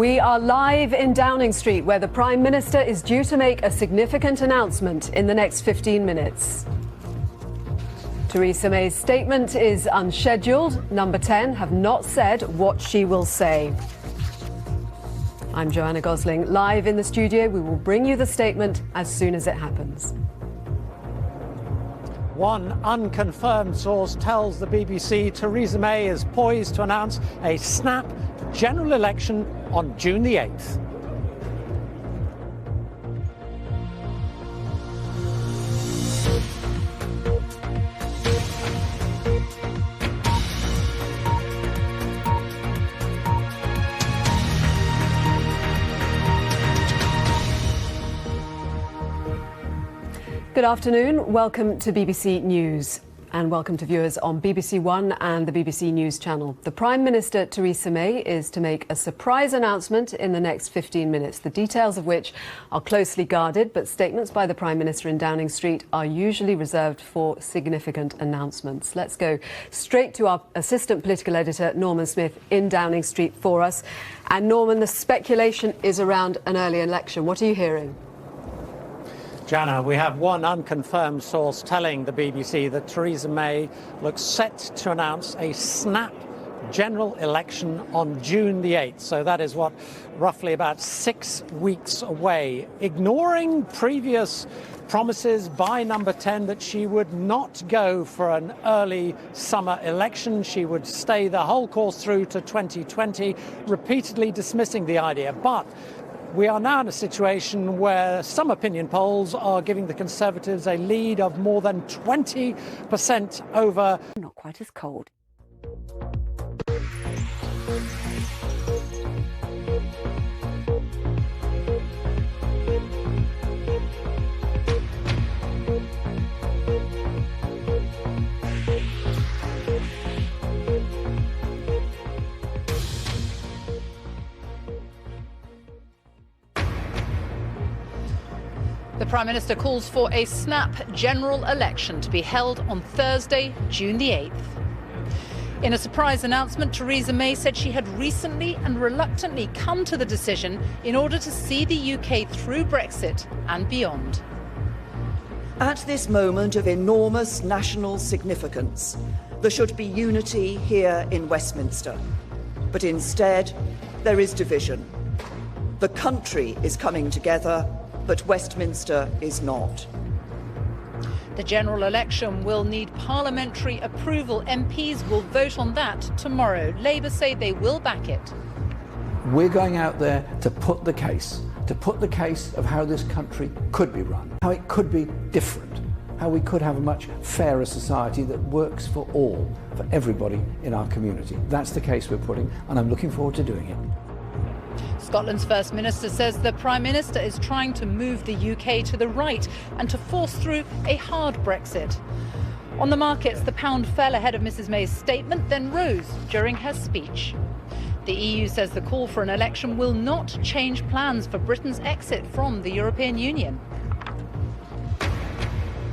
We are live in Downing Street, where the Prime Minister is due to make a significant announcement in the next 15 minutes. Theresa May's statement is unscheduled. Number 10 have not said what she will say. I'm Joanna Gosling, live in the studio. We will bring you the statement as soon as it happens. One unconfirmed source tells the BBC Theresa May is poised to announce a snap general election on June the 8th. Good afternoon. Welcome to BBC News. And welcome to viewers on BBC One and the BBC News channel. The Prime Minister, Theresa May, is to make a surprise announcement in the next 15 minutes, the details of which are closely guarded, but statements by the Prime Minister in Downing Street are usually reserved for significant announcements. Let's go straight to our Assistant Political Editor, Norman Smith, in Downing Street for us. And Norman, the speculation is around an early election. What are you hearing? Jana, we have one unconfirmed source telling the BBC that Theresa May looks set to announce a snap general election on June the 8th. So that is roughly about 6 weeks away, ignoring previous promises by Number 10 that she would not go for an early summer election. She would stay the whole course through to 2020, repeatedly dismissing the idea. But we are now in a situation where some opinion polls are giving the Conservatives a lead of more than 20% over. Not quite as cold. The Prime Minister calls for a snap general election to be held on Thursday, June the 8th. In a surprise announcement, Theresa May said she had recently and reluctantly come to the decision in order to see the UK through Brexit and beyond. At this moment of enormous national significance, there should be unity here in Westminster. But instead, there is division. The country is coming together, but Westminster is not. The general election will need parliamentary approval. MPs will vote on that tomorrow. Labour say they will back it. We're going out there to put the case of how this country could be run, how it could be different, how we could have a much fairer society that works for all, for everybody in our community. That's the case we're putting, and I'm looking forward to doing it. Scotland's First Minister says the Prime Minister is trying to move the UK to the right and to force through a hard Brexit. On the markets, the pound fell ahead of Mrs May's statement, then rose during her speech. The EU says the call for an election will not change plans for Britain's exit from the European Union.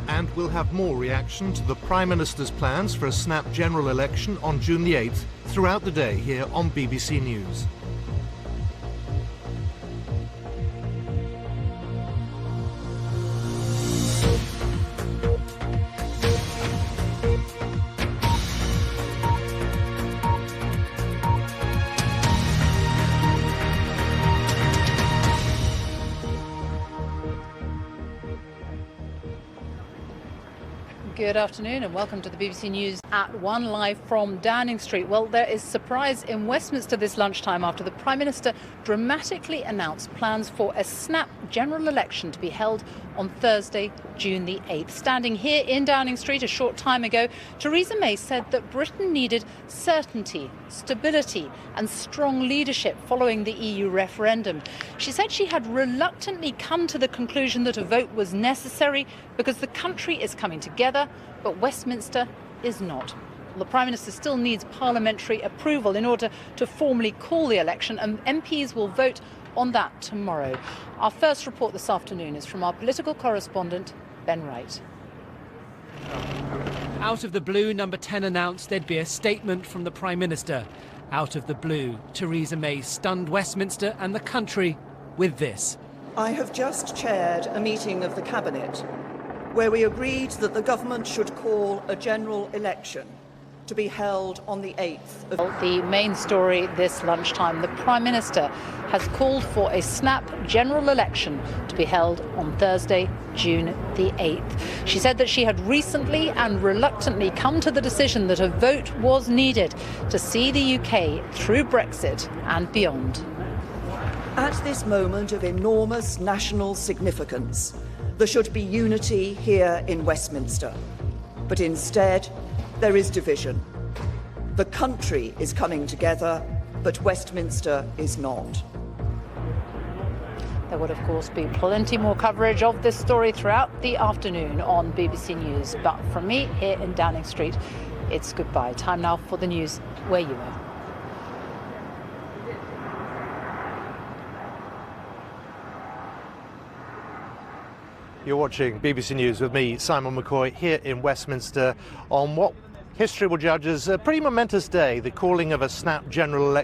And we'll have more reaction to the Prime Minister's plans for a snap general election on June the 8th throughout the day here on BBC News. Good afternoon and welcome to the BBC News at 1 live from Downing Street. Well, there is surprise in Westminster this lunchtime after the Prime Minister dramatically announced plans for a snap general election to be held on Thursday, June the 8th. Standing here in Downing Street a short time ago, Theresa May said that Britain needed certainty, stability and strong leadership following the EU referendum. She said she had reluctantly come to the conclusion that a vote was necessary because the country is coming together, but Westminster is not. The Prime Minister still needs parliamentary approval in order to formally call the election, and MPs will vote on that tomorrow. Our first report this afternoon is from our political correspondent, Ben Wright. Out of the blue, Number 10 announced there'd be a statement from the Prime Minister. Out of the blue, Theresa May stunned Westminster and the country with this. I have just chaired a meeting of the Cabinet where we agreed that the government should call a general election to be held on the 8th of... The main story this lunchtime, the Prime Minister has called for a snap general election to be held on Thursday, June the 8th. She said that she had recently and reluctantly come to the decision that a vote was needed to see the UK through Brexit and beyond. At this moment of enormous national significance, there should be unity here in Westminster. But instead, there is division. The country is coming together, but Westminster is not. There would, of course, be plenty more coverage of this story throughout the afternoon on BBC News. But from me here in Downing Street, it's goodbye. Time now for the news where you are. You're watching BBC News with me, Simon McCoy, here in Westminster on what history will judge as a pretty momentous day, the calling of a snap general election.